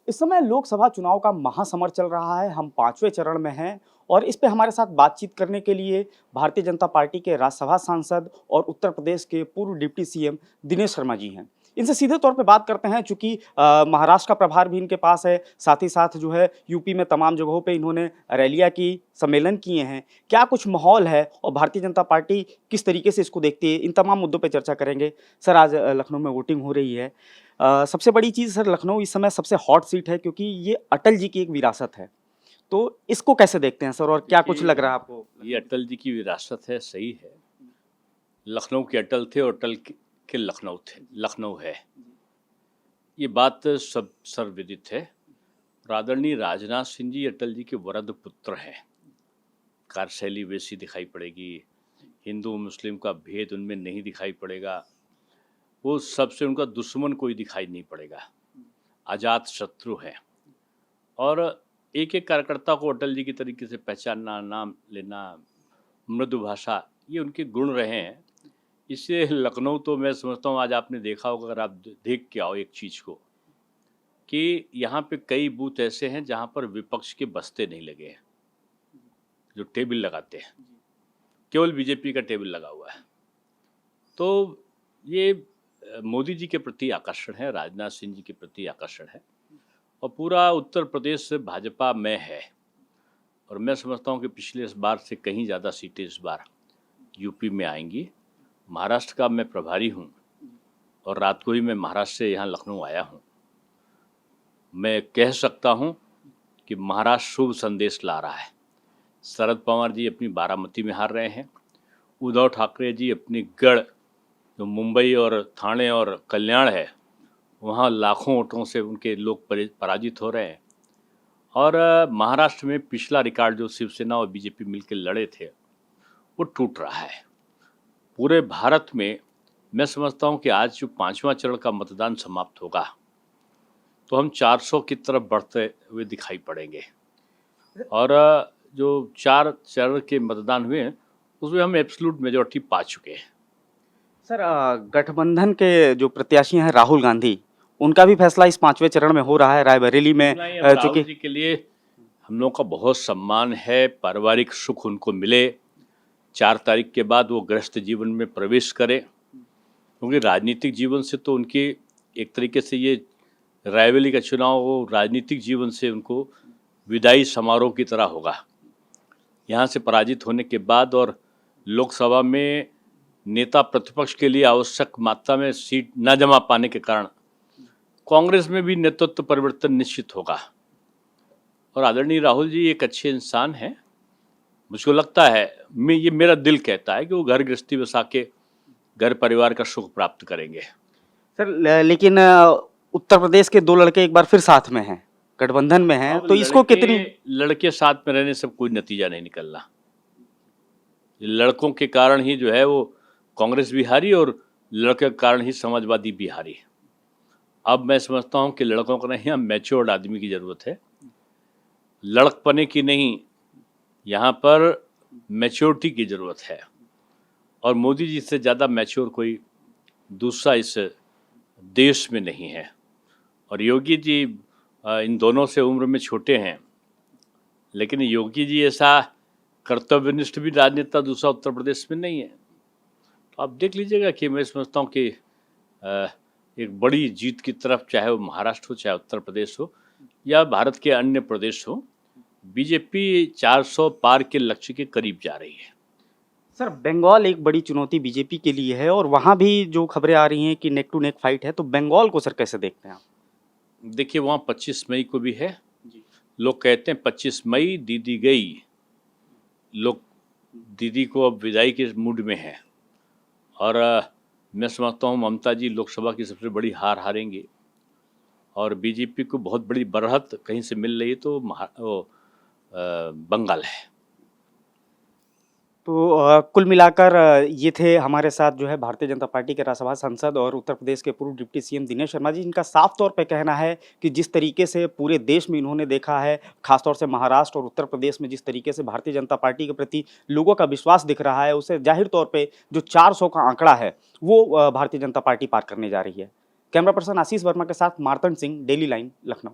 इस समय लोकसभा चुनाव का महासमर चल रहा है। हम 5वें चरण में हैं और इस पे हमारे साथ बातचीत करने के लिए भारतीय जनता पार्टी के राज्यसभा सांसद और उत्तर प्रदेश के पूर्व डिप्टी सीएम दिनेश शर्मा जी हैं। इनसे सीधे तौर पे बात करते हैं चूँकि महाराष्ट्र का प्रभार भी इनके पास है, साथ ही साथ जो है यूपी में तमाम जगहों पे इन्होंने रैलियाँ की, सम्मेलन किए हैं। क्या कुछ माहौल है और भारतीय जनता पार्टी किस तरीके से इसको देखती है, इन तमाम मुद्दों पे चर्चा करेंगे। सर आज लखनऊ में वोटिंग हो रही है। सबसे बड़ी चीज़ सर लखनऊ इस समय सबसे हॉट सीट है क्योंकि ये अटल जी की एक विरासत है। तो इसको कैसे देखते हैं सर और क्या कुछ लग रहा है आपको? ये अटल जी की विरासत है, सही है। लखनऊ के अटल थे और के लखनऊ है। ये बात सब सर्वविदित है। आदरणीय राजनाथ सिंह जी अटल जी के वरद पुत्र हैं। कार्यशैली वैसी दिखाई पड़ेगी, हिंदू मुस्लिम का भेद उनमें नहीं दिखाई पड़ेगा, वो सबसे उनका दुश्मन कोई दिखाई नहीं पड़ेगा, अजात शत्रु है। और एक एक कार्यकर्ता को अटल जी की तरीके से पहचानना, नाम लेना, मृदु भाषा, ये उनके गुण रहे हैं। इससे लखनऊ तो मैं समझता हूँ, आज आपने देखा होगा, अगर आप देख के आओ एक चीज़ को, कि यहाँ पे कई बूथ ऐसे हैं जहाँ पर विपक्ष के बस्ते नहीं लगे हैं, जो टेबल लगाते हैं, केवल बीजेपी का टेबल लगा हुआ है। तो ये मोदी जी के प्रति आकर्षण है, राजनाथ सिंह जी के प्रति आकर्षण है, और पूरा उत्तर प्रदेश भाजपा में है। और मैं समझता हूँ कि पिछले इस बार से कहीं ज़्यादा सीटें इस बार यूपी में आएंगी। महाराष्ट्र का मैं प्रभारी हूँ और रात को ही मैं महाराष्ट्र से यहाँ लखनऊ आया हूँ। मैं कह सकता हूँ कि महाराष्ट्र शुभ संदेश ला रहा है। शरद पवार जी अपनी बारामती में हार रहे हैं, उद्धव ठाकरे जी अपनी गढ़ जो मुंबई और ठाणे और कल्याण है, वहाँ लाखों वोटों से उनके लोग पराजित हो रहे हैं। और महाराष्ट्र में पिछला रिकॉर्ड जो शिवसेना और बीजेपी मिलकर लड़े थे, वो टूट रहा है। पूरे भारत में मैं समझता हूँ कि आज जो 5वां चरण का मतदान समाप्त होगा तो हम 400 की तरफ बढ़ते हुए दिखाई पड़ेंगे। और जो 4 चरण के मतदान हुए हैं उसमें हम एब्सोल्यूट मेजॉरिटी पा चुके हैं। सर गठबंधन के जो प्रत्याशी हैं राहुल गांधी, उनका भी फैसला इस 5वें चरण में हो रहा है रायबरेली में। राहुल जी के लिए हम लोग का बहुत सम्मान है, पारिवारिक सुख उनको मिले, 4 तारीख के बाद वो गृहस्थ जीवन में प्रवेश करें, क्योंकि राजनीतिक जीवन से तो उनके एक तरीके से ये रायबरेली का चुनाव वो राजनीतिक जीवन से उनको विदाई समारोह की तरह होगा। यहाँ से पराजित होने के बाद और लोकसभा में नेता प्रतिपक्ष के लिए आवश्यक मात्रा में सीट न जमा पाने के कारण कांग्रेस में भी नेतृत्व परिवर्तन निश्चित होगा। और आदरणीय राहुल जी एक अच्छे इंसान हैं। मुझको लगता है, ये मेरा दिल कहता है कि वो घर गृहस्थी बसा के घर परिवार का सुख प्राप्त करेंगे। सर लेकिन उत्तर प्रदेश के 2 लड़के एक बार फिर साथ में हैं, गठबंधन में हैं, तो इसको कितनी लड़के साथ में रहने से कोई नतीजा नहीं निकलना। लड़कों के कारण ही जो है वो कांग्रेस भी हारी और लड़के के कारण ही समाजवादी भी हारी। अब मैं समझता हूँ कि लड़कों को नहीं, यहाँ मैच्योर्ड आदमी की ज़रूरत है, लड़कपने की नहीं, यहाँ पर मैच्योरिटी की ज़रूरत है। और मोदी जी से ज़्यादा मैच्योर कोई दूसरा इस देश में नहीं है। और योगी जी इन दोनों से उम्र में छोटे हैं, लेकिन योगी जी ऐसा कर्तव्यनिष्ठ भी राजनेता दूसरा उत्तर प्रदेश में नहीं है। तो आप देख लीजिएगा कि मैं समझता हूँ कि एक बड़ी जीत की तरफ, चाहे वो महाराष्ट्र हो, चाहे उत्तर प्रदेश हो या भारत के अन्य प्रदेश हो, बीजेपी 400 पार के लक्ष्य के करीब जा रही है। सर बंगाल एक बड़ी चुनौती बीजेपी के लिए है और वहाँ भी जो खबरें आ रही हैं कि नेक टू नेक फाइट है, तो बंगाल को सर कैसे देखते हैं आप? देखिए वहाँ 25 मई को भी है। लोग कहते हैं 25 मई दीदी गई, लोग दीदी को अब विदाई के मूड में हैं। और मैं समझता हूँ ममता जी लोकसभा की सबसे बड़ी हार हारेंगे और बीजेपी को बहुत बड़ी बरहत कहीं से मिल रही है, तो बंगाल है। तो कुल मिलाकर ये थे हमारे साथ जो है भारतीय जनता पार्टी के राज्यसभा सांसद और उत्तर प्रदेश के पूर्व डिप्टी सीएम दिनेश शर्मा जी। इनका साफ तौर पे कहना है कि जिस तरीके से पूरे देश में इन्होंने देखा है, खासतौर से महाराष्ट्र और उत्तर प्रदेश में जिस तरीके से भारतीय जनता पार्टी के प्रति लोगों का विश्वास दिख रहा है, उसे जाहिर तौर पे जो 400 का आंकड़ा है वो भारतीय जनता पार्टी पार करने जा रही है। कैमरा पर्सन आशीष वर्मा के साथ मार्तंड सिंह, डेली लाइन, लखनऊ।